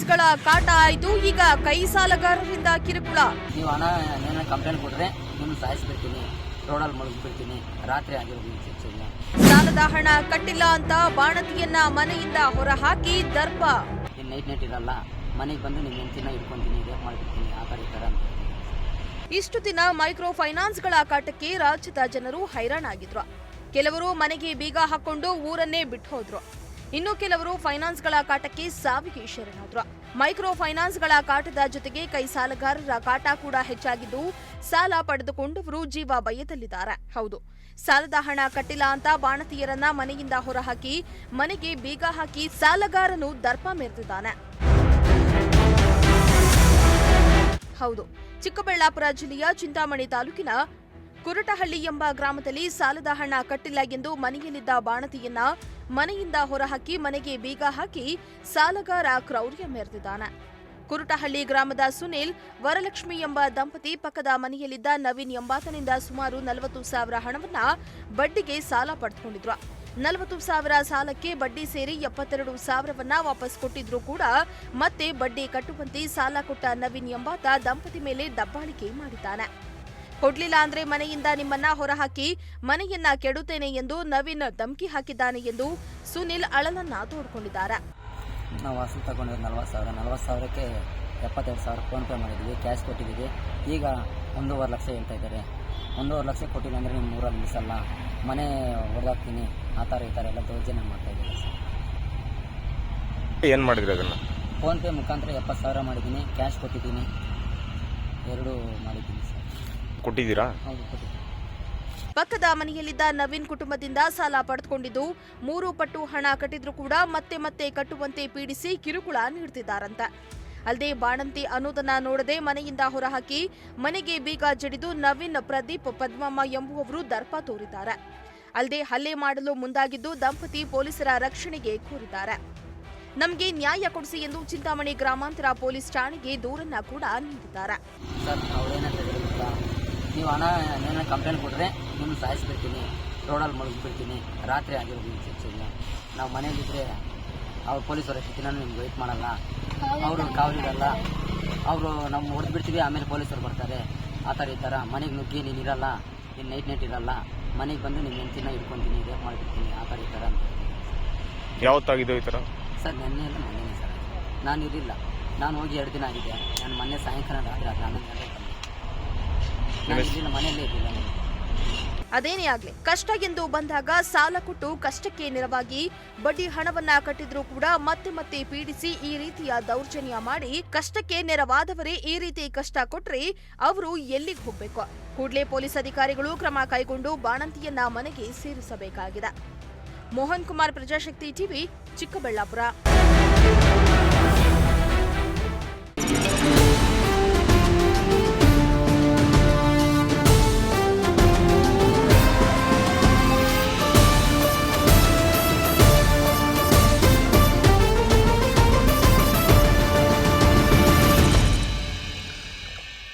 ಫೈನಾನ್ಸ್ಗಳ ಕಾಟ ಆಯ್ತು. ಈಗ ಕೈ ಸಾಲಗಾರರಿಂದ ಕಿರುಕುಳ. ನೀವು ಹಣ ಏನಾರ ಕಂಪ್ಲೇಂಟ್ ಕೊಟ್ರೆ ನಿಮ್ಗೆ ಸಾಯಿಸ್ಬಿಡ್ತೀನಿ, ರೋಡಲ್ಲಿ ಮುಳುಗಿಸ್ಬಿಡ್ತೀನಿ, ರಾತ್ರಿ ಆಗಿರೋದು ಶಿಕ್ಷೆಲ್ಲ. ಸಾಲದ ಹಣ ಕಟ್ಟಿಲ್ಲ ಅಂತ ಬಾಣತಿಯನ್ನ ಮನೆಯಿಂದ ಹೊರಹಾಕಿ ದರ್ಪ. ಇನ್ನು ನೈಟ್ ಇರಲ್ಲ, ಮನೆಗೆ ಬಂದು ನಿಮ್ಮ ಹೆಂಡತಿನ ಇಟ್ಕೊಂತೀನಿ, ರೇಪ್ ಮಾಡಿಬಿಡ್ತೀನಿ, ಆ ಥರ ಈ ಥರ ಅಂತ. ಇಷ್ಟು ದಿನ ಮೈಕ್ರೋ ಫೈನಾನ್ಸ್ಗಳ ಕಾಟಕ್ಕೆ ರಾಜ್ಯದ ಜನರು ಹೈರಾಣಾಗಿದ್ರು. ಕೆಲವರು ಮನೆಗೆ ಬೀಗ ಹಾಕೊಂಡು ಊರನ್ನೇ ಬಿಟ್ಟು ಹೋದ್ರು. ಇನ್ನು ಕೆಲವರು ಫೈನಾನ್ಸ್ಗಳ ಕಾಟಕ್ಕೆ ಸಾವಿಗೆ ಶರಣಾದ್ರು. ಮೈಕ್ರೋ ಫೈನಾನ್ಸ್ಗಳ ಕಾಟದ ಜೊತೆಗೆ ಕೈ ಸಾಲಗಾರರ ಕಾಟ ಕೂಡ ಹೆಚ್ಚಾಗಿದ್ದು, ಸಾಲ ಪಡೆದುಕೊಂಡವರು ಜೀವ ಭಯದಲ್ಲಿದ್ದಾರೆ. ಹೌದು, ಸಾಲದ ಹಣ ಕಟ್ಟಿಲ್ಲ ಅಂತ ಬಾಣತಿಯರನ್ನ ಮನೆಯಿಂದ ಹೊರಹಾಕಿ ಮನೆಗೆ ಬೀಗ ಹಾಕಿ ಸಾಲಗಾರನು ದರ್ಪ ಮೆರೆದಿದ್ದಾನೆ. ಹೌದು, ಚಿಕ್ಕಬಳ್ಳಾಪುರ ಜಿಲ್ಲೆಯ ಚಿಂತಾಮಣಿ ತಾಲೂಕಿನ ಕುರಟಹಳ್ಳಿ ಎಂಬ ಗ್ರಾಮದಲ್ಲಿ ಸಾಲದ ಹಣ ಕಟ್ಟಿಲ್ಲ ಎಂದು ಮನೆಯಲ್ಲಿದ್ದ ಬಾಣತಿಯನ್ನ ಮನೆಯಿಂದ ಹೊರಹಾಕಿ ಮನೆಗೆ ಬೀಗ ಹಾಕಿ ಸಾಲಗಾರ ಕ್ರೌರ್ಯ ಮೆರೆದಿದ್ದಾನೆ. ಕುರುಟಹಳ್ಳಿ ಗ್ರಾಮದ ಸುನಿಲ್, ವರಲಕ್ಷ್ಮಿ ಎಂಬ ದಂಪತಿ ಪಕ್ಕದ ಮನೆಯಲ್ಲಿದ್ದ ನವೀನ್ ಎಂಬಾತನಿಂದ ಸುಮಾರು 40,000 ಹಣವನ್ನ ಬಡ್ಡಿಗೆ ಸಾಲ ಪಡೆದುಕೊಂಡಿದ್ರು. 40,000 ಸಾಲಕ್ಕೆ ಬಡ್ಡಿ ಸೇರಿ 72,000ವನ್ನ ವಾಪಸ್ ಕೊಟ್ಟಿದ್ರು ಕೂಡ ಮತ್ತೆ ಬಡ್ಡಿ ಕಟ್ಟುವಂತೆ ಸಾಲ ಕೊಟ್ಟ ನವೀನ್ ಎಂಬಾತ ದಂಪತಿ ಮೇಲೆ ದಬ್ಬಾಳಿಕೆ ಮಾಡಿದ್ದಾನೆ. ಕೊಡ್ಲಿಲ್ಲ ಅಂದ್ರೆ ಮನೆಯಿಂದ ನಿಮ್ಮನ್ನ ಹೊರಹಾಕಿ ಮನೆಯನ್ನ ಕೆಡುತ್ತೇನೆ ಎಂದು ನವೀನ್ ಧಮಕಿ ಹಾಕಿದ್ದಾನೆ ಎಂದು ಸುನಿಲ್ ಅಳಲನ್ನ ತೋಡ್ಕೊಂಡಿದ್ದಾರೆ. ನಾವು ವಾಸು ತಗೊಂಡಿದ್ದು 40,000ಕ್ಕೆ 72,000 ಫೋನ್ ಪೇ ಮಾಡಿದ್ವಿ, ಕ್ಯಾಶ್ ಕೊಟ್ಟಿದ್ದೀವಿ. ಈಗ 1.5 ಲಕ್ಷ ಹೇಳ್ತಾ ಇದ್ದಾರೆ. 1.5 ಲಕ್ಷ ಕೊಟ್ಟಿಲ್ಲ ಅಂದರೆ ನಿಮ್ಮ ಊರಲ್ಲಿ ನಿಲ್ಲಿಸಲ್ಲ, ಮನೆ ಹೊಡೆದಾಕ್ತೀನಿ, ಆ ಥರ ಈ ಥರ ಎಲ್ಲ ದೌರ್ಜನ್ಯ ಮಾಡ್ತಾ ಇದ್ದಾರೆ ಸರ್. ಏನು ಮಾಡಿದ್ರಿ ಅದನ್ನು? ಫೋನ್ ಪೇ ಮುಖಾಂತರ 70,000 ಮಾಡಿದ್ದೀನಿ, ಕ್ಯಾಶ್ ಕೊಟ್ಟಿದ್ದೀನಿ, 2 ಮಾಡಿದ್ದೀನಿ ಸರ್. ಕೊಟ್ಟಿದ್ದೀರಾ? ಹೌದು, ಕೊಟ್ಟಿದ್ದೀನಿ. ಪಕ್ಕದ ಮನೆಯಲ್ಲಿದ್ದ ನವೀನ್ ಕುಟುಂಬದಿಂದ ಸಾಲ ಪಡೆದುಕೊಂಡಿದ್ದು 3 ಪಟ್ಟು ಹಣ ಕಟ್ಟಿದ್ರು ಕೂಡ ಮತ್ತೆ ಮತ್ತೆ ಕಟ್ಟುವಂತೆ ಪೀಡಿಸಿ ಕಿರುಕುಳ ನೀಡುತ್ತಿದ್ದಾರಂತೆ. ಅಲ್ಲದೆ ಬಾಣಂತಿ ಅನ್ನೋದನ್ನ ನೋಡದೆ ಮನೆಯಿಂದ ಹೊರಹಾಕಿ ಮನೆಗೆ ಬೀಗ ಜಡಿದು ನವೀನ್, ಪ್ರದೀಪ್, ಪದ್ಮಮ್ಮ ಎಂಬುವವರು ದರ್ಪ ತೋರಿದ್ದಾರೆ. ಅಲ್ಲದೆ ಹಲ್ಲೆ ಮಾಡಲು ಮುಂದಾಗಿದ್ದು ದಂಪತಿ ಪೊಲೀಸರ ರಕ್ಷಣೆಗೆ ಕೋರಿದ್ದಾರೆ. ನಮಗೆ ನ್ಯಾಯ ಕೊಡಿಸಿ ಎಂದು ಚಿಂತಾಮಣಿ ಗ್ರಾಮಾಂತರ ಪೊಲೀಸ್ ಠಾಣೆಗೆ ದೂರನ್ನ ಕೂಡ ನೀಡಿದ್ದಾರೆ. ಸರ್, ಅವ್ರೇನಂತ ಹೇಳಿಲ್ಲ, ನೀವು ಹಣ ಏನಾರ ಕಂಪ್ಲೇಂಟ್ ಕೊಟ್ಟರೆ ನಿಮ್ಗೆ ಸಾಯಿಸ್ಬಿಡ್ತೀನಿ, ರೋಡಲ್ಲಿ ಮುಳುಗಿಸ್ಬಿಡ್ತೀನಿ, ರಾತ್ರಿ ಆಗಿರೋದು ಶಿಕ್ಷೆಲ್ಲ. ನಾವು ಮನೇಲಿದ್ದರೆ ಅವ್ರು ಪೊಲೀಸರು ಎಷ್ಟು ದಿನ ನಿಮ್ಗೆ ವೆಯ್ಟ್ ಮಾಡಲ್ಲ, ಅವರು ಕಾವಲಿರಲ್ಲ, ಅವರು ನಮ್ಮ ಹೊಡೆದು ಬಿಡ್ತೀವಿ, ಆಮೇಲೆ ಪೊಲೀಸರು ಬರ್ತಾರೆ, ಆ ಥರ ಈ ಥರ. ಮನೆಗೆ ನುಗ್ಗಿ ನೀನು ಇರಲ್ಲ, ಇನ್ನು ನೈಟ್ ಇರಲ್ಲ, ಮನೆಗೆ ಬಂದು ನಿಮ್ಮ ಹೆಂಡತಿನ ಇಟ್ಕೊಂತೀನಿ, ರೇಪ್ ಮಾಡಿಬಿಡ್ತೀನಿ, ಆ ಥರ ಈ ಥರ ಅಂತ. ಯಾವತ್ತಾಗಿದೆ ಈ ಥರ? ಸರ್, ಮೊನ್ನೆ ಸರ್, ನಾನು ಇರಲಿಲ್ಲ, ನಾನು ಹೋಗಿ 2 ದಿನ ಆಗಿದೆ. ನಾನು ಮೊನ್ನೆ ಸಾಯಂಕಾಲ ರಾತ್ರಿ 11 ಗಂಟೆಗೆ ನಾನು ಇರಲಿಲ್ಲ, ಮನೆಯಲ್ಲೇ ಇರಲಿಲ್ಲ. ಅದೇನೇ ಆಗ್ಲಿ, ಕಷ್ಟ ಎಂದು ಬಂದಾಗ ಸಾಲ ಕೊಟ್ಟು ಕಷ್ಟಕ್ಕೆ ನೆರವಾಗಿ ಬಡ್ಡಿ ಹಣವನ್ನ ಕಟ್ಟಿದ್ರೂ ಕೂಡ ಮತ್ತೆ ಮತ್ತೆ ಪೀಡಿಸಿ ಈ ರೀತಿಯ ದೌರ್ಜನ್ಯ ಮಾಡಿ ಕಷ್ಟಕ್ಕೆ ನೆರವಾದವರೇ ಈ ರೀತಿ ಕಷ್ಟ ಕೊಟ್ರೆ ಅವರು ಎಲ್ಲಿಗೆ ಹೋಗ್ಬೇಕು? ಕೂಡಲೇ ಪೊಲೀಸ್ ಅಧಿಕಾರಿಗಳು ಕ್ರಮ ಕೈಗೊಂಡು ಬಾಣಂತಿಯನ್ನ ಮನೆಗೆ ಸೇರಿಸಬೇಕಾಗಿದೆ. ಮೋಹನ್ ಕುಮಾರ್, ಪ್ರಜಾಶಕ್ತಿ ಟಿವಿ, ಚಿಕ್ಕಬಳ್ಳಾಪುರ.